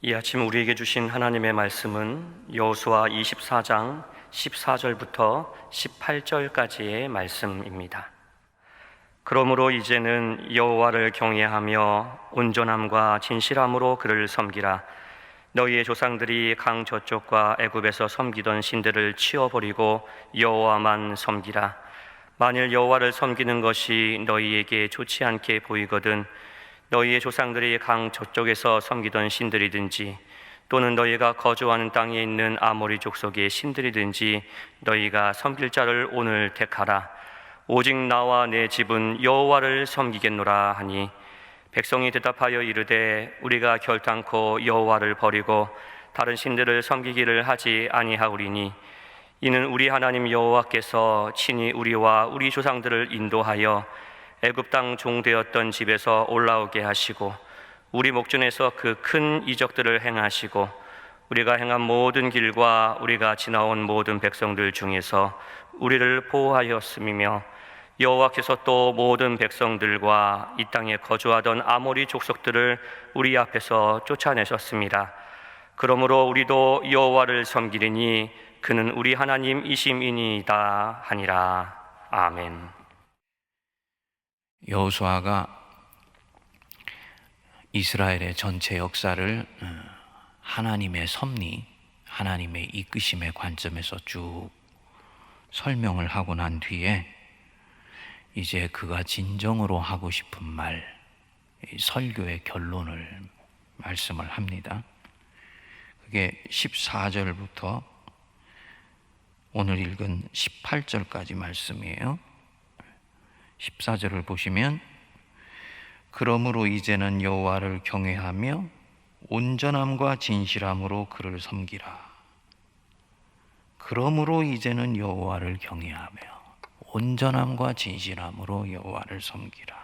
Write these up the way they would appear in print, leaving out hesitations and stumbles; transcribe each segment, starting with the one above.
이 아침 우리에게 주신 하나님의 말씀은 여호수아 24장 14절부터 18절까지의 말씀입니다. 그러므로 이제는 여호와를 경외하며 온전함과 진실함으로 그를 섬기라. 너희의 조상들이 강 저쪽과 애굽에서 섬기던 신들을 치워버리고 여호와만 섬기라. 만일 여호와를 섬기는 것이 너희에게 좋지 않게 보이거든 너희의 조상들이 강 저쪽에서 섬기던 신들이든지 또는 너희가 거주하는 땅에 있는 아모리 족속의 신들이든지 너희가 섬길 자를 오늘 택하라. 오직 나와 내 집은 여호와를 섬기겠노라 하니 백성이 대답하여 이르되 우리가 결단코 여호와를 버리고 다른 신들을 섬기기를 하지 아니하오리니 이는 우리 하나님 여호와께서 친히 우리와 우리 조상들을 인도하여 애굽 땅 종되었던 집에서 올라오게 하시고 우리 목전에서 그 큰 이적들을 행하시고 우리가 행한 모든 길과 우리가 지나온 모든 백성들 중에서 우리를 보호하였음이며 여호와께서 또 모든 백성들과 이 땅에 거주하던 아모리 족속들을 우리 앞에서 쫓아내셨습니다. 그러므로 우리도 여호와를 섬기리니 그는 우리 하나님이심이니이다 하니라. 아멘. 여호수아가 이스라엘의 전체 역사를 하나님의 섭리, 하나님의 이끄심의 관점에서 쭉 설명을 하고 난 뒤에 이제 그가 진정으로 하고 싶은 말, 설교의 결론을 말씀을 합니다. 그게 14절부터 오늘 읽은 18절까지 말씀이에요. 14절을 보시면 그러므로 이제는 여호와를 경외하며 온전함과 진실함으로 그를 섬기라. 그러므로 이제는 여호와를 경외하며 온전함과 진실함으로 여호와를 섬기라.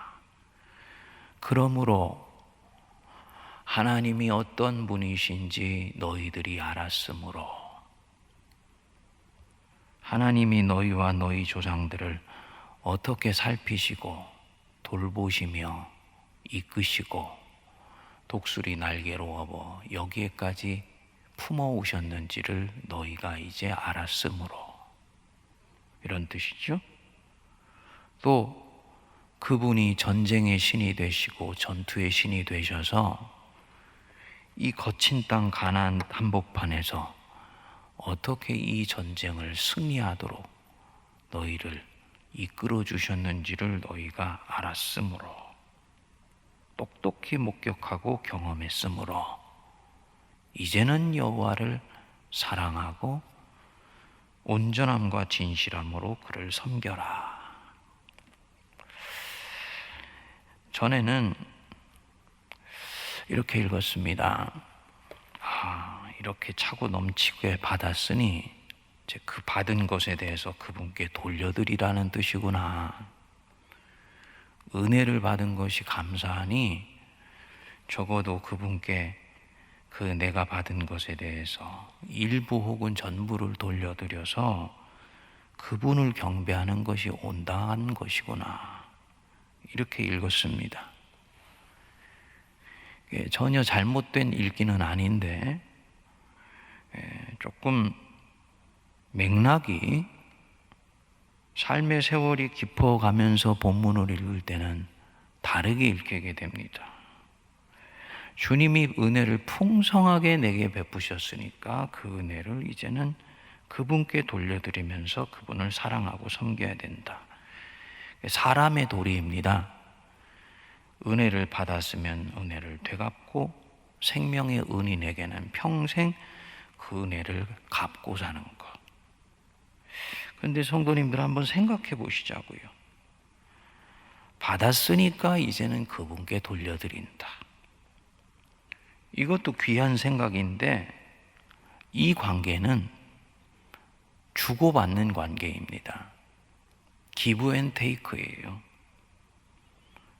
그러므로 하나님이 어떤 분이신지 너희들이 알았으므로 하나님이 너희와 너희 조상들을 어떻게 살피시고 돌보시며 이끄시고 독수리 날개로 업어 여기에까지 품어오셨는지를 너희가 이제 알았으므로, 이런 뜻이죠. 또 그분이 전쟁의 신이 되시고 전투의 신이 되셔서 이 거친 땅 가나안 한복판에서 어떻게 이 전쟁을 승리하도록 너희를 이끌어 주셨는지를 너희가 알았으므로, 똑똑히 목격하고 경험했으므로 이제는 여호와를 사랑하고 온전함과 진실함으로 그를 섬겨라. 전에는 이렇게 읽었습니다. 이렇게 차고 넘치게 받았으니 이제 그 받은 것에 대해서 그분께 돌려드리라는 뜻이구나. 은혜를 받은 것이 감사하니 적어도 그분께 그 내가 받은 것에 대해서 일부 혹은 전부를 돌려드려서 그분을 경배하는 것이 온당한 것이구나. 이렇게 읽었습니다. 전혀 잘못된 읽기는 아닌데 조금 맥락이 삶의 세월이 깊어가면서 본문을 읽을 때는 다르게 읽게 됩니다. 주님이 은혜를 풍성하게 내게 베푸셨으니까 그 은혜를 이제는 그분께 돌려드리면서 그분을 사랑하고 섬겨야 된다. 사람의 도리입니다. 은혜를 받았으면 은혜를 되갚고 생명의 은인에게는 평생 그 은혜를 갚고 사는 것. 그런데 성도님들 한번 생각해 보시자고요. 받았으니까 이제는 그분께 돌려드린다. 이것도 귀한 생각인데 이 관계는 주고받는 관계입니다. 기브 앤 테이크예요.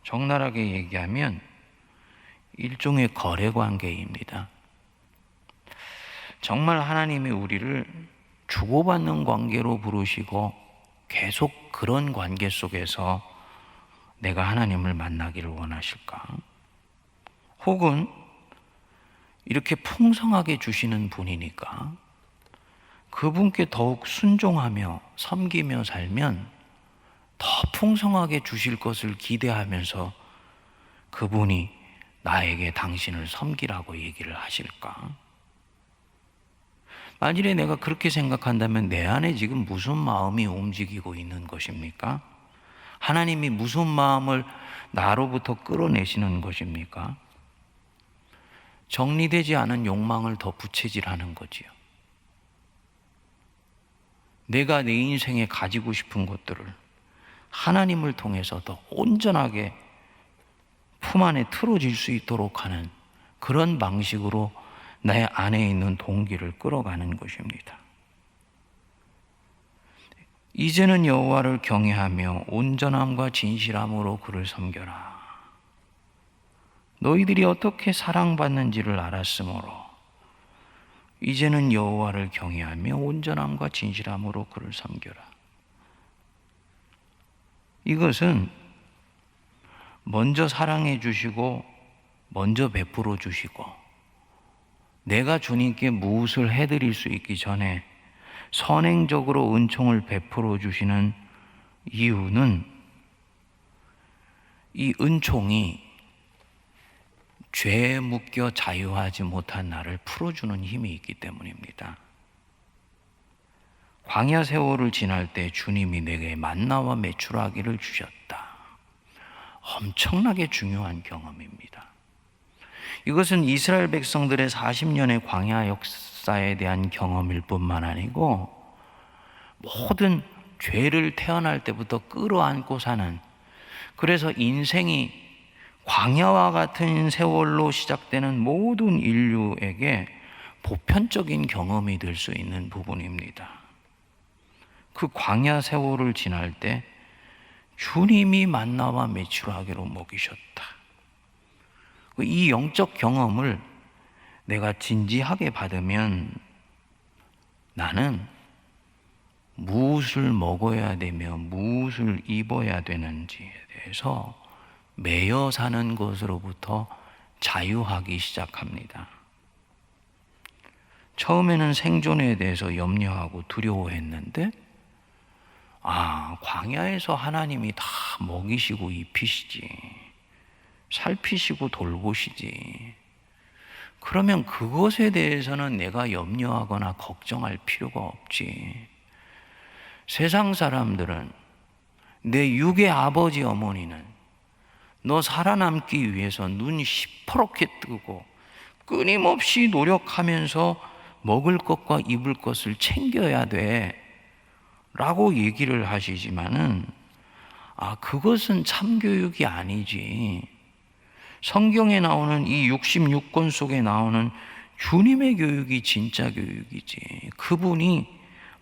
적나라하게 얘기하면 일종의 거래 관계입니다. 정말 하나님이 우리를 주고받는 관계로 부르시고 계속 그런 관계 속에서 내가 하나님을 만나기를 원하실까? 혹은 이렇게 풍성하게 주시는 분이니까 그분께 더욱 순종하며 섬기며 살면 더 풍성하게 주실 것을 기대하면서 그분이 나에게 당신을 섬기라고 얘기를 하실까? 만일에 내가 그렇게 생각한다면 내 안에 지금 무슨 마음이 움직이고 있는 것입니까? 하나님이 무슨 마음을 나로부터 끌어내시는 것입니까? 정리되지 않은 욕망을 더 부채질하는 거지요. 내가 내 인생에 가지고 싶은 것들을 하나님을 통해서 더 온전하게 품 안에 틀어질 수 있도록 하는 그런 방식으로 내 안에 있는 동기를 끌어가는 것입니다. 이제는 여호와를 경외하며 온전함과 진실함으로 그를 섬겨라. 너희들이 어떻게 사랑받는지를 알았으므로 이제는 여호와를 경외하며 온전함과 진실함으로 그를 섬겨라. 이것은 먼저 사랑해 주시고 먼저 베풀어 주시고 내가 주님께 무엇을 해드릴 수 있기 전에 선행적으로 은총을 베풀어 주시는 이유는 이 은총이 죄에 묶여 자유하지 못한 나를 풀어주는 힘이 있기 때문입니다. 광야 세월을 지날 때 주님이 내게 만나와 메추라기를 주셨다. 엄청나게 중요한 경험입니다. 이것은 이스라엘 백성들의 40년의 광야 역사에 대한 경험일 뿐만 아니고 모든 죄를 태어날 때부터 끌어안고 사는, 그래서 인생이 광야와 같은 세월로 시작되는 모든 인류에게 보편적인 경험이 될 수 있는 부분입니다. 그 광야 세월을 지날 때 주님이 만나와 메추라기로 먹이셨다. 이 영적 경험을 내가 진지하게 받으면 나는 무엇을 먹어야 되며 무엇을 입어야 되는지에 대해서 매여 사는 것으로부터 자유하기 시작합니다. 처음에는 생존에 대해서 염려하고 두려워했는데 광야에서 하나님이 다 먹이시고 입히시지, 살피시고 돌보시지. 그러면 그것에 대해서는 내가 염려하거나 걱정할 필요가 없지. 세상 사람들은, 내 육의 아버지 어머니는 너 살아남기 위해서 눈 시퍼렇게 뜨고 끊임없이 노력하면서 먹을 것과 입을 것을 챙겨야 돼 라고 얘기를 하시지만은 그것은 참교육이 아니지. 성경에 나오는 이 66권 속에 나오는 주님의 교육이 진짜 교육이지. 그분이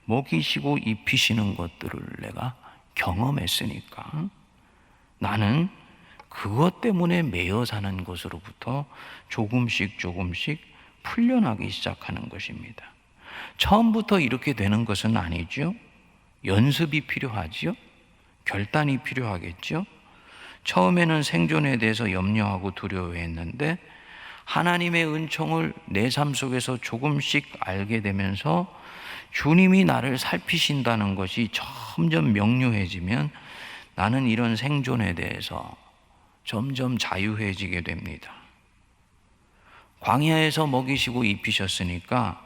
먹이시고 입히시는 것들을 내가 경험했으니까 나는 그것 때문에 매여 사는 것으로부터 조금씩 풀려나기 시작하는 것입니다. 처음부터 이렇게 되는 것은 아니죠. 연습이 필요하죠. 결단이 필요하겠죠. 처음에는 생존에 대해서 염려하고 두려워했는데 하나님의 은총을 내 삶 속에서 조금씩 알게 되면서 주님이 나를 살피신다는 것이 점점 명료해지면 나는 이런 생존에 대해서 점점 자유해지게 됩니다. 광야에서 먹이시고 입히셨으니까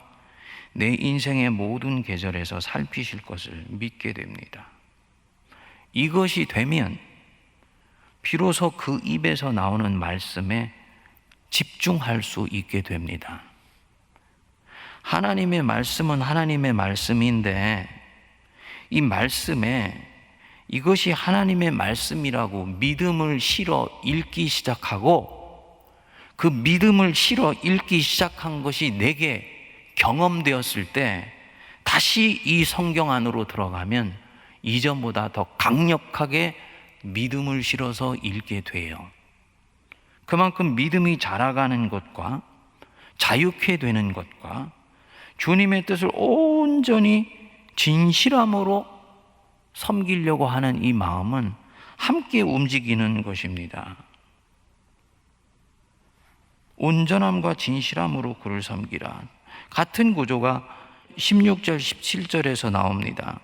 내 인생의 모든 계절에서 살피실 것을 믿게 됩니다. 이것이 되면 비로소 그 입에서 나오는 말씀에 집중할 수 있게 됩니다. 하나님의 말씀은 하나님의 말씀인데 이 말씀에 이것이 하나님의 말씀이라고 믿음을 실어 읽기 시작하고 그 믿음을 실어 읽기 시작한 것이 내게 경험되었을 때 다시 이 성경 안으로 들어가면 이전보다 더 강력하게 믿음을 실어서 읽게 돼요. 그만큼 믿음이 자라가는 것과 자유케 되는 것과 주님의 뜻을 온전히 진실함으로 섬기려고 하는 이 마음은 함께 움직이는 것입니다. 온전함과 진실함으로 그를 섬기라. 같은 구조가 16절 17절에서 나옵니다.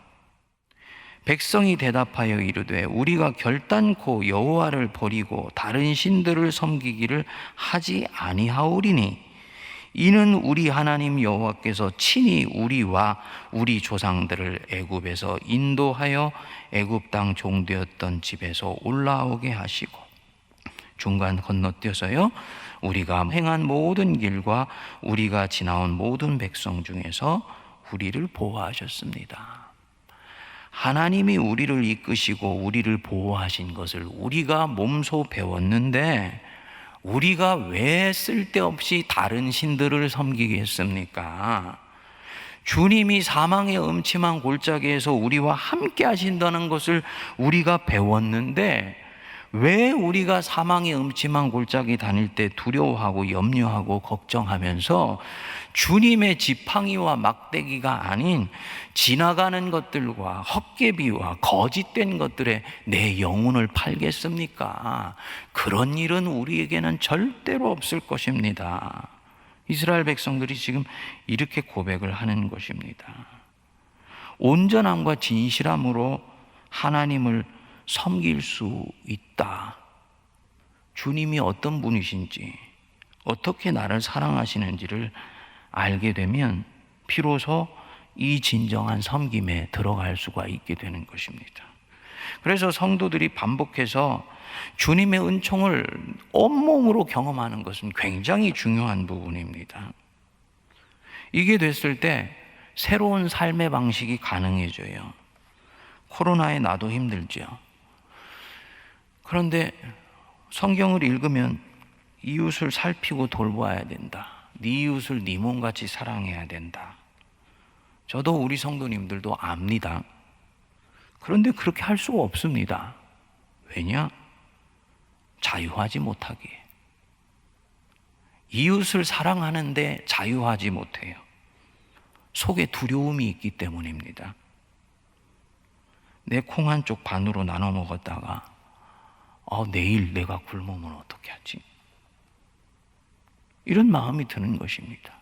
백성이 대답하여 이르되 우리가 결단코 여호와를 버리고 다른 신들을 섬기기를 하지 아니하오리니 이는 우리 하나님 여호와께서 친히 우리와 우리 조상들을 애굽에서 인도하여 애굽 땅 종되었던 집에서 올라오게 하시고 중간 건너뛰어서요 우리가 행한 모든 길과 우리가 지나온 모든 백성 중에서 우리를 보호하셨습니다. 하나님이 우리를 이끄시고 우리를 보호하신 것을 우리가 몸소 배웠는데 우리가 왜 쓸데없이 다른 신들을 섬기겠습니까? 주님이 사망의 음침한 골짜기에서 우리와 함께 하신다는 것을 우리가 배웠는데 왜 우리가 사망의 음침한 골짜기 다닐 때 두려워하고 염려하고 걱정하면서 주님의 지팡이와 막대기가 아닌 지나가는 것들과 헛개비와 거짓된 것들에 내 영혼을 팔겠습니까? 그런 일은 우리에게는 절대로 없을 것입니다. 이스라엘 백성들이 지금 이렇게 고백을 하는 것입니다. 온전함과 진실함으로 하나님을 섬길 수 있다. 주님이 어떤 분이신지, 어떻게 나를 사랑하시는지를 알게 되면 비로소 이 진정한 섬김에 들어갈 수가 있게 되는 것입니다. 그래서 성도들이 반복해서 주님의 은총을 온몸으로 경험하는 것은 굉장히 중요한 부분입니다. 이게 됐을 때 새로운 삶의 방식이 가능해져요. 코로나에 나도 힘들죠. 그런데 성경을 읽으면 이웃을 살피고 돌보아야 된다. 네 이웃을 네 몸같이 사랑해야 된다. 저도 우리 성도님들도 압니다. 그런데 그렇게 할 수가 없습니다. 왜냐? 자유하지 못하기에. 이웃을 사랑하는데 자유하지 못해요. 속에 두려움이 있기 때문입니다. 내 콩 한쪽 반으로 나눠 먹었다가 내일 내가 굶으면 어떻게 하지? 이런 마음이 드는 것입니다.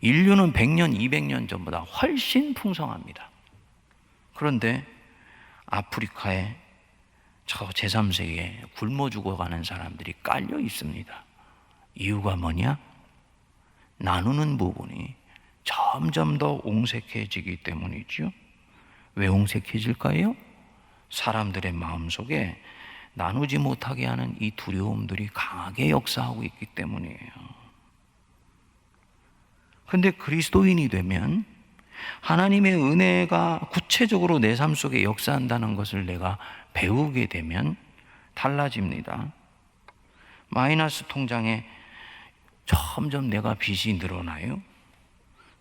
인류는 100년, 200년 전보다 훨씬 풍성합니다. 그런데 아프리카에 저 제3세계에 굶어 죽어가는 사람들이 깔려 있습니다. 이유가 뭐냐? 나누는 부분이 점점 더 옹색해지기 때문이죠. 왜 옹색해질까요? 사람들의 마음속에 나누지 못하게 하는 이 두려움들이 강하게 역사하고 있기 때문이에요. 근데 그리스도인이 되면 하나님의 은혜가 구체적으로 내 삶 속에 역사한다는 것을 내가 배우게 되면 달라집니다. 마이너스 통장에 점점 내가 빚이 늘어나요.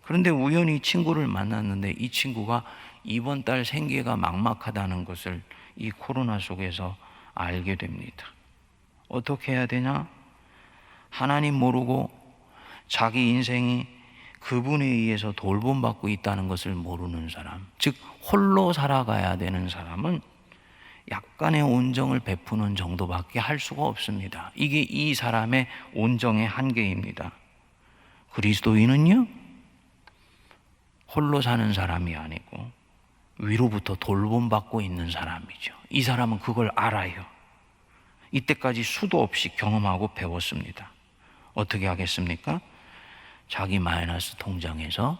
그런데 우연히 친구를 만났는데 이 친구가 이번 달 생계가 막막하다는 것을 이 코로나 속에서 알게 됩니다. 어떻게 해야 되냐? 하나님 모르고 자기 인생이 그분에 의해서 돌봄받고 있다는 것을 모르는 사람, 즉 홀로 살아가야 되는 사람은 약간의 온정을 베푸는 정도밖에 할 수가 없습니다. 이게 이 사람의 온정의 한계입니다. 그리스도인은요, 홀로 사는 사람이 아니고 위로부터 돌봄받고 있는 사람이죠. 이 사람은 그걸 알아요. 이때까지 수도 없이 경험하고 배웠습니다. 어떻게 하겠습니까? 자기 마이너스 통장에서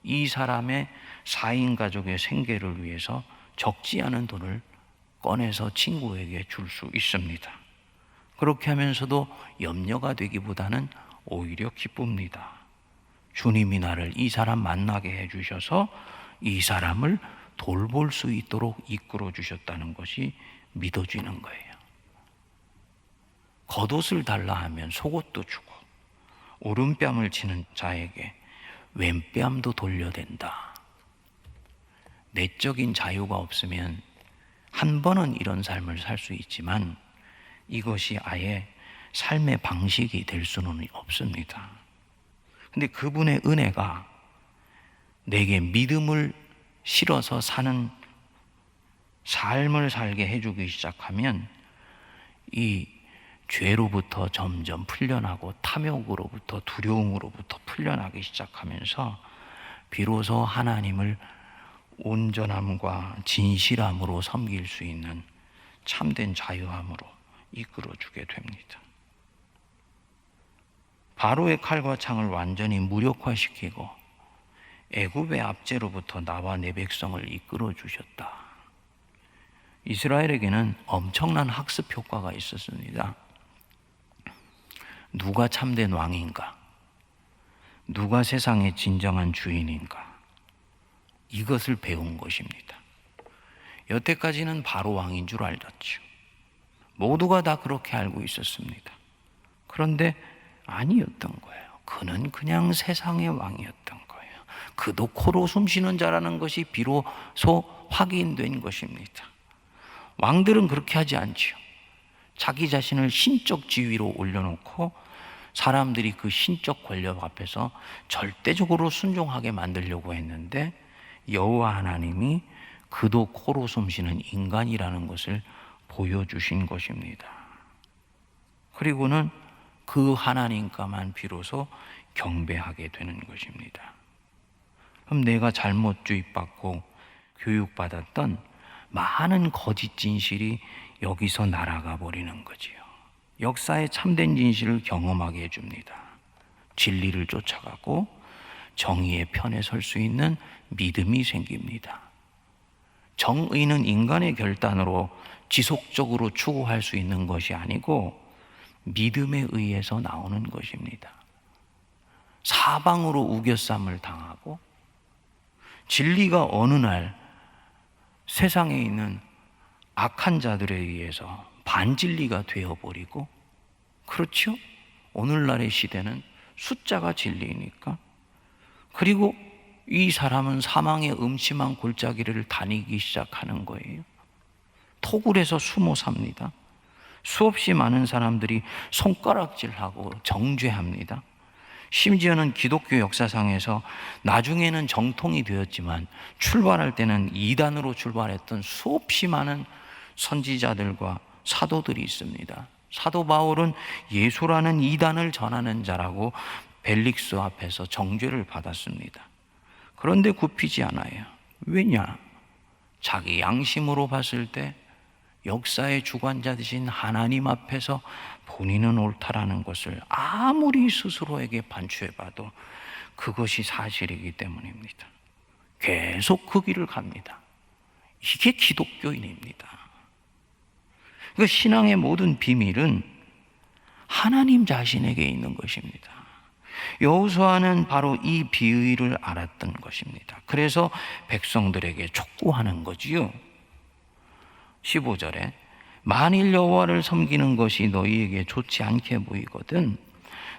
이 사람의 4인 가족의 생계를 위해서 적지 않은 돈을 꺼내서 친구에게 줄 수 있습니다. 그렇게 하면서도 염려가 되기보다는 오히려 기쁩니다. 주님이 나를 이 사람 만나게 해주셔서 이 사람을 돌볼 수 있도록 이끌어 주셨다는 것이 믿어지는 거예요. 겉옷을 달라 하면 속옷도 주고 오른뺨을 치는 자에게 왼뺨도 돌려댄다. 내적인 자유가 없으면 한 번은 이런 삶을 살 수 있지만 이것이 아예 삶의 방식이 될 수는 없습니다. 근데 그분의 은혜가 내게 믿음을 실어서 사는 삶을 살게 해주기 시작하면 이 죄로부터 점점 풀려나고 탐욕으로부터 두려움으로부터 풀려나기 시작하면서 비로소 하나님을 온전함과 진실함으로 섬길 수 있는 참된 자유함으로 이끌어주게 됩니다. 바로의 칼과 창을 완전히 무력화시키고 애굽의 압제로부터 나와 내 백성을 이끌어주셨다. 이스라엘에게는 엄청난 학습 효과가 있었습니다. 누가 참된 왕인가? 누가 세상의 진정한 주인인가? 이것을 배운 것입니다. 여태까지는 바로 왕인 줄 알았죠. 모두가 다 그렇게 알고 있었습니다. 그런데 아니었던 거예요. 그는 그냥 세상의 왕이었던 거예요. 그도 코로 숨쉬는 자라는 것이 비로소 확인된 것입니다. 왕들은 그렇게 하지 않지요. 자기 자신을 신적 지위로 올려놓고 사람들이 그 신적 권력 앞에서 절대적으로 순종하게 만들려고 했는데 여호와 하나님이 그도 코로 숨쉬는 인간이라는 것을 보여주신 것입니다. 그리고는 그 하나님과만 비로소 경배하게 되는 것입니다. 그럼 내가 잘못 주입받고 교육받았던 많은 거짓 진실이 여기서 날아가 버리는 거지요. 역사의 참된 진실을 경험하게 해줍니다. 진리를 쫓아가고 정의의 편에 설 수 있는 믿음이 생깁니다. 정의는 인간의 결단으로 지속적으로 추구할 수 있는 것이 아니고 믿음에 의해서 나오는 것입니다. 사방으로 우겨쌈을 당하고 진리가 어느 날 세상에 있는 악한 자들에 의해서 반진리가 되어버리고, 그렇죠? 오늘날의 시대는 숫자가 진리니까. 그리고 이 사람은 사망의 음침한 골짜기를 다니기 시작하는 거예요. 토굴에서 숨어 삽니다. 수없이 많은 사람들이 손가락질하고 정죄합니다. 심지어는 기독교 역사상에서 나중에는 정통이 되었지만 출발할 때는 이단으로 출발했던 수없이 많은 선지자들과 사도들이 있습니다. 사도 바울은 예수라는 이단을 전하는 자라고 벨릭스 앞에서 정죄를 받았습니다. 그런데 굽히지 않아요. 왜냐? 자기 양심으로 봤을 때 역사의 주관자 되신 하나님 앞에서 본인은 옳다라는 것을 아무리 스스로에게 반추해봐도 그것이 사실이기 때문입니다. 계속 그 길을 갑니다. 이게 기독교인입니다. 그러니까 신앙의 모든 비밀은 하나님 자신에게 있는 것입니다. 여호수아는 바로 이 비의를 알았던 것입니다. 그래서 백성들에게 촉구하는 거지요. 15절에 만일 여호와를 섬기는 것이 너희에게 좋지 않게 보이거든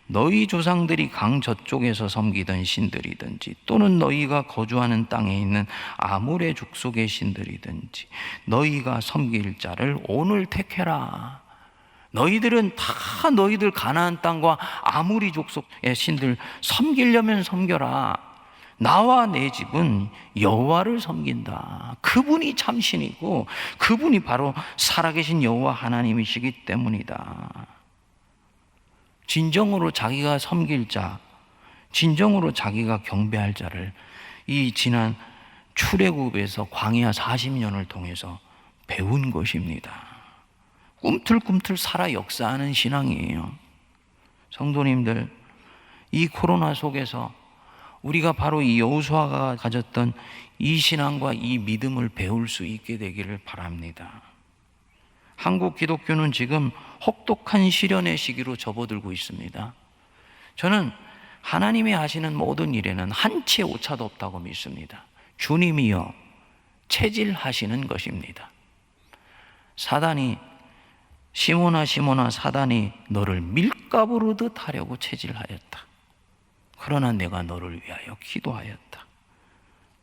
너희 조상들이 강 저쪽에서 섬기던 신들이든지 또는 너희가 거주하는 땅에 있는 아몰의 족속의 신들이든지 너희가 섬길 자를 오늘 택해라. 너희들은 다 너희들 가나안 땅과 아모리 족속의 신들 섬기려면 섬겨라. 나와 내 집은 여호와를 섬긴다. 그분이 참신이고 그분이 바로 살아계신 여호와 하나님이시기 때문이다. 진정으로 자기가 섬길 자, 진정으로 자기가 경배할 자를 이 지난 출애굽에서 광야 40년을 통해서 배운 것입니다. 꿈틀꿈틀 살아 역사하는 신앙이에요. 성도님들, 이 코로나 속에서 우리가 바로 이 여호수아가 가졌던 이 신앙과 이 믿음을 배울 수 있게 되기를 바랍니다. 한국 기독교는 지금 혹독한 시련의 시기로 접어들고 있습니다. 저는 하나님이 하시는 모든 일에는 한치의 오차도 없다고 믿습니다. 주님이여 체질하시는 것입니다. 사단이 시몬아 시몬아 사단이 너를 밀가부르듯 하려고 체질하였다. 그러나 내가 너를 위하여 기도하였다.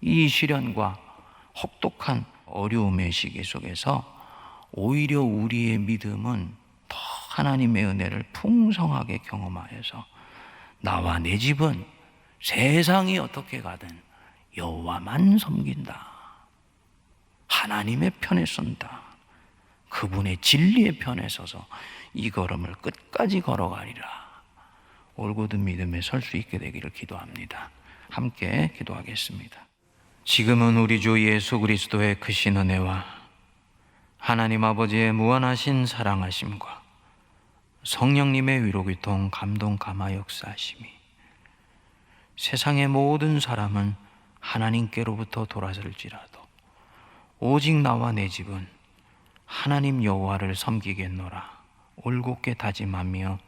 이 시련과 혹독한 어려움의 시기 속에서 오히려 우리의 믿음은 더 하나님의 은혜를 풍성하게 경험하여서 나와 내 집은 세상이 어떻게 가든 여호와만 섬긴다. 하나님의 편에 선다. 그분의 진리의 편에 서서 이 걸음을 끝까지 걸어가리라. 올곧은 믿음에 설 수 있게 되기를 기도합니다. 함께 기도하겠습니다. 지금은 우리 주 예수 그리스도의 크신 은혜와 하나님 아버지의 무한하신 사랑하심과 성령님의 위로교통 감동 감화 역사하심이 세상의 모든 사람은 하나님께로부터 돌아설지라도 오직 나와 내 집은 하나님 여호와를 섬기겠노라 올곧게 다짐하며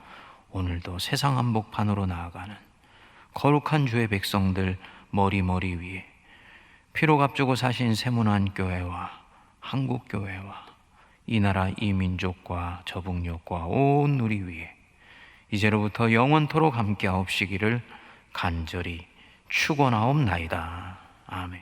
오늘도 세상 한복판으로 나아가는 거룩한 주의 백성들 머리 위에 피로 값주고 사신 세문안 교회와 한국 교회와 이 나라 이 민족과 저북녘과 온 우리 위에 이제로부터 영원토록 함께하옵시기를 간절히 축원하옵나이다. 아멘.